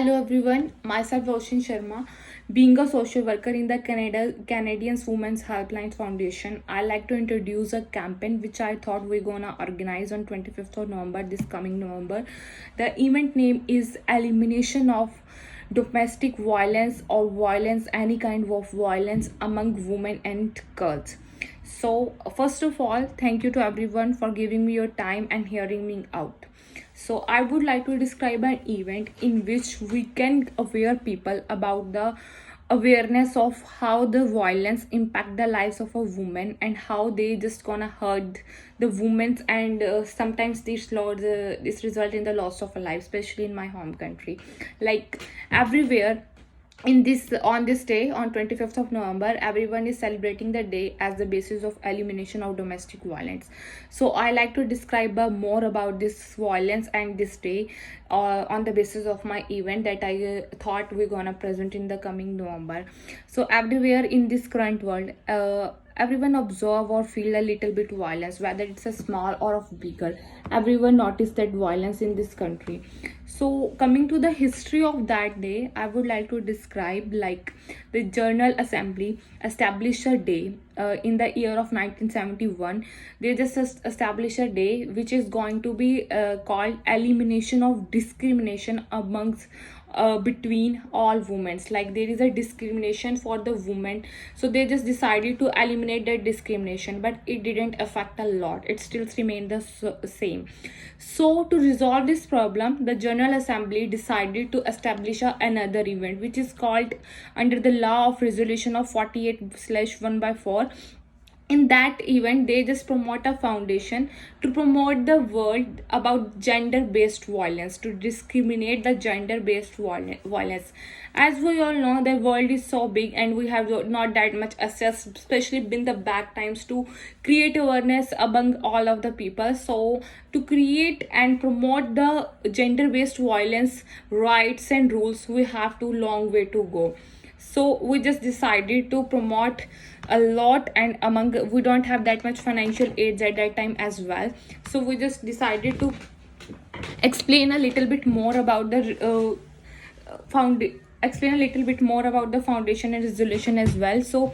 Hello everyone, myself Roshan Sharma. Being a social worker in the Canadian Women's Helpline Foundation, I like to introduce a campaign which I thought we're gonna organize on 25th of November, this coming November. The event name is Elimination of Domestic Violence or Violence, any kind of violence among women and girls. So, first of all, thank you to everyone for giving me your time and hearing me out. So I would like to describe an event in which we can aware people about the awareness of how the violence impact the lives of a woman and how they just gonna hurt the women and sometimes this result in the loss of a life, especially in my home country. Like everywhere in this on this day on 25th of November, everyone is celebrating the day as the basis of elimination of domestic violence. So I like to describe more about this violence and this day on the basis of my event that I thought we're gonna present in the coming November. So everywhere in this current world, everyone observe or feel a little bit violence, whether it's a small or of bigger. Everyone noticed that violence in this country. So coming to the history of that day, I would like to describe like the General Assembly established a day in the year of 1971. They just established a day which is going to be called elimination of discrimination amongst between all women. Like there is a discrimination for the women, so they just decided to eliminate that discrimination, but it didn't affect a lot, it still remained the same. So to resolve this problem, the General Assembly decided to establish another event which is called under the law of resolution of 48/1/4. In that event, they just promote a foundation to promote the world about gender based violence, to discriminate the gender based violence. As we all know, the world is so big and we have not that much access, especially in the back times, to create awareness among all of the people. So to create and promote the gender based violence rights and rules, we have to long way to go. So we just decided to promote a lot, and among we don't have that much financial aids at that time as well. So we just decided to explain a little bit more about the found explain a little bit more about the foundation and resolution as well. So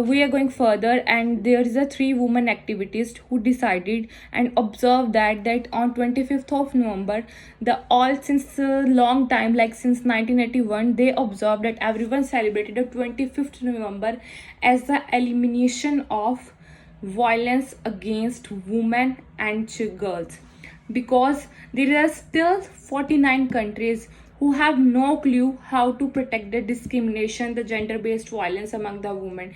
we are going further, and there is a three women activists who decided and observed that on 25th of November, the all since a long time, like since 1981, they observed that everyone celebrated the 25th November as the elimination of violence against women and girls, because there are still 49 countries who have no clue how to protect the discrimination, the gender based violence among the women.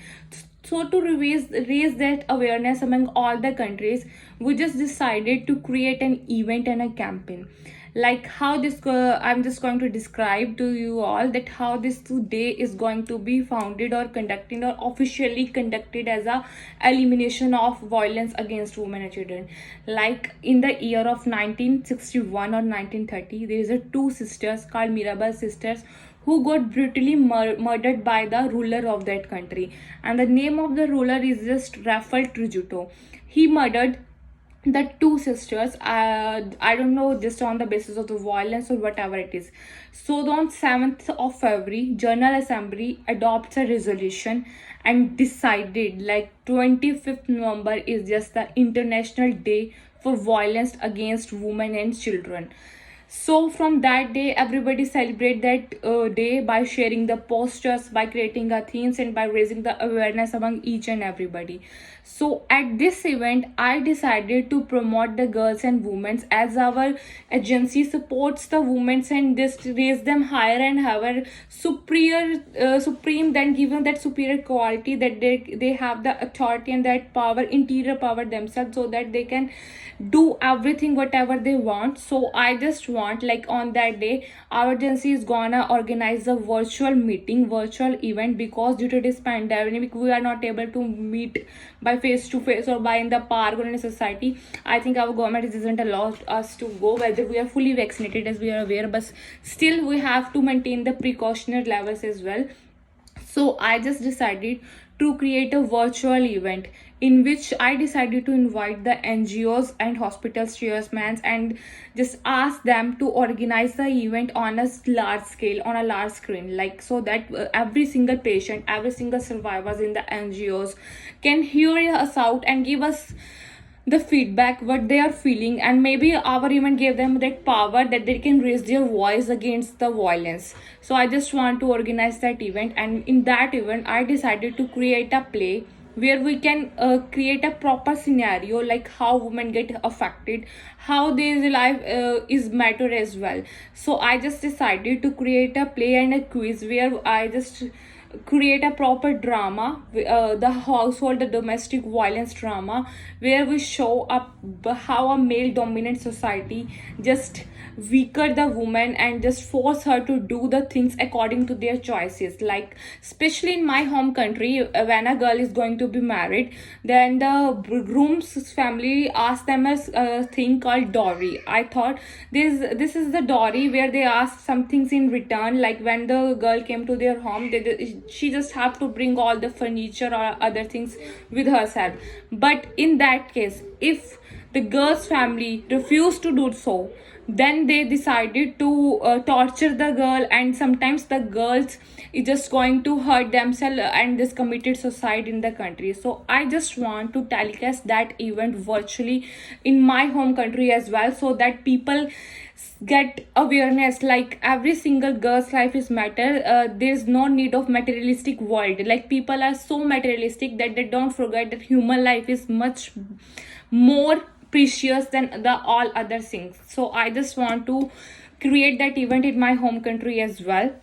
So to raise that awareness among all the countries, we just decided to create an event and a campaign. Like how this I'm just going to describe to you all that how this day is going to be founded or conducted or officially conducted as a elimination of violence against women and children. Like in the year of 1961 or 1930, there is a two sisters called Mirabal sisters who got brutally murdered by the ruler of that country, and the name of the ruler is just Rafael Trujillo. He murdered the two sisters, I don't know, just on the basis of the violence or whatever it is. So on 7th of February, General Assembly adopts a resolution and decided like 25th November is just the International Day for Violence Against Women and Children. So from that day, everybody celebrate that day by sharing the posters, by creating a themes, and by raising the awareness among each and everybody. So at this event, I decided to promote the girls and women, as our agency supports the women and just raise them higher and higher, supreme, then give them that superior quality that they have the authority and that power, interior power themselves, so that they can do everything whatever they want. So I just want, like on that day, our agency is gonna organize a virtual meeting, virtual event, because due to this pandemic we are not able to meet by face to face or by in the park or in a society. I think our government doesn't allow us to go whether we are fully vaccinated, as we are aware, but still we have to maintain the precautionary levels as well. So I just decided to create a virtual event in which I decided to invite the NGOs and hospital chairmen and just ask them to organize the event on a large scale, on a large screen, like so that every single patient, every single survivors in the NGOs can hear us out and give us the feedback what they are feeling, and maybe our event gave them that power that they can raise their voice against the violence. So I just want to organize that event, and in that event I decided to create a play where we can create a proper scenario, like how women get affected, how their life is matter as well. So I just decided to create a play and a quiz where I just create a proper drama, the household, the domestic violence drama, where we show up how a male dominant society just weaker the woman and just force her to do the things according to their choices. Like especially in my home country, when a girl is going to be married, then the groom's family asks them a thing called dowry. I thought this is the dowry where they ask some things in return, like when the girl came to their home, she just have to bring all the furniture or other things with herself. But in that case, if the girl's family refused to do so, then they decided to torture the girl, and sometimes the girls is just going to hurt themselves and this committed suicide in the country. So I just want to telecast that event virtually in my home country as well, so that people get awareness, like every single girl's life is matter. There's no need of materialistic world, like people are so materialistic that they don't forget that human life is much more precious than the all other things. So I just want to create that event in my home country as well.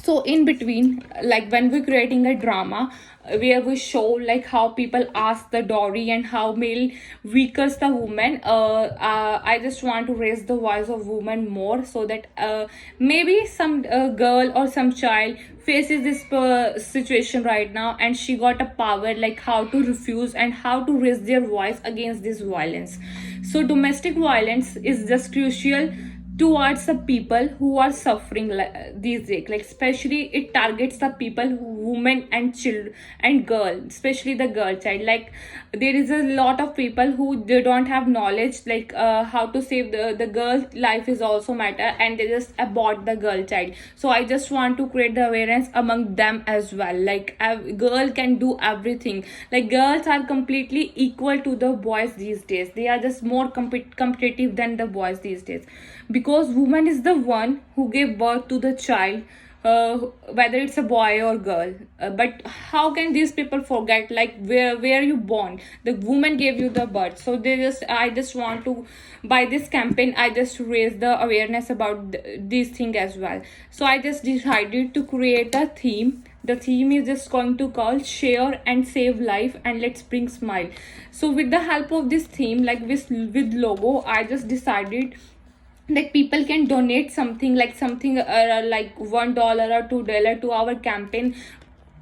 So in between, like when we're creating a drama where we show like how people ask the dowry and how male weakens the woman, I just want to raise the voice of women more, so that maybe some girl or some child faces this situation right now and she got a power, like how to refuse and how to raise their voice against this violence. So domestic violence is just crucial towards the people who are suffering these days, like especially it targets the people women and children and girl, especially the girl child. Like there is a lot of people who they don't have knowledge, like how to save the girl life is also matter, and they just abort the girl child. So I just want to create the awareness among them as well, like a girl can do everything. Like girls are completely equal to the boys these days, they are just more competitive than the boys these days, because woman is the one who gave birth to the child, whether it's a boy or girl. But how can these people forget, like where you born, the woman gave you the birth. So they just, I just want to, by this campaign I just raise the awareness about these things as well. So I just decided to create a theme. The theme is just going to call share and save life and let's bring smile. So with the help of this theme, like with logo, I just decided like people can donate something, like something like $1 or $2 to our campaign.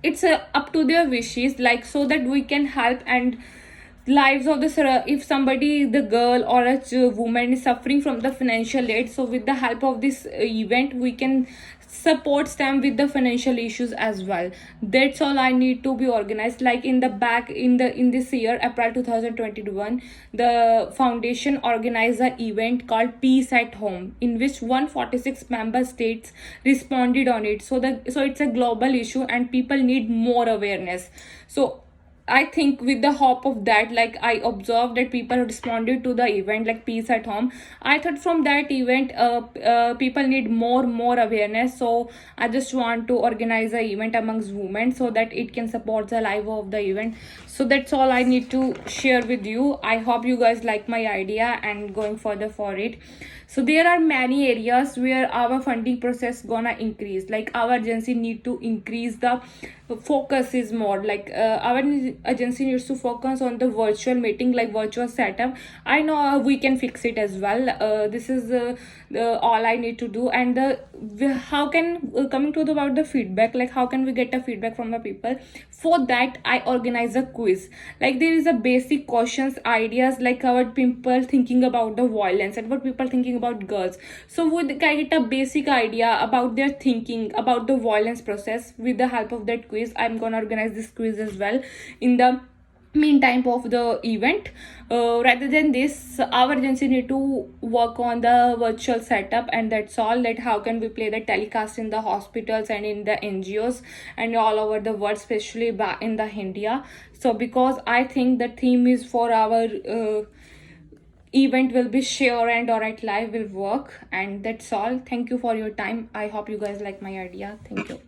It's up to their wishes, like so that we can help and lives of the if somebody, the girl or a woman is suffering from the financial aid, so with the help of this event we can supports them with the financial issues as well. That's all I need to be organized. Like in the back in this year, April 2021, the foundation organized an event called Peace at Home, in which 146 member states responded on it. So it's a global issue and people need more awareness. So I think with the hope of that, like I observed that people responded to the event like Peace at Home. I thought from that event, people need more awareness. So I just want to organize a event amongst women so that it can support the life of the event. So that's all I need to share with you. I hope you guys like my idea and going further for it. So there are many areas where our funding process gonna increase, like our agency need to increase the focus is more, like our agency needs to focus on the virtual meeting, like virtual setup. I know we can fix it as well. This is all I need to do. And how can coming to about the feedback, like how can we get a feedback from the people? For that I organize a quiz, like there is a basic questions ideas, like what people thinking about the violence and what people thinking about girls. So would I get a basic idea about their thinking about the violence process with the help of that quiz. I'm gonna organize this quiz as well in the meantime of the event. Rather than this, our agency need to work on the virtual setup, and that's all. That how can we play the telecast in the hospitals and in the NGOs and all over the world, especially in the India. So because I think the theme is for our event will be sure and alright live will work, and that's all. Thank you for your time. I hope you guys like my idea. Thank you.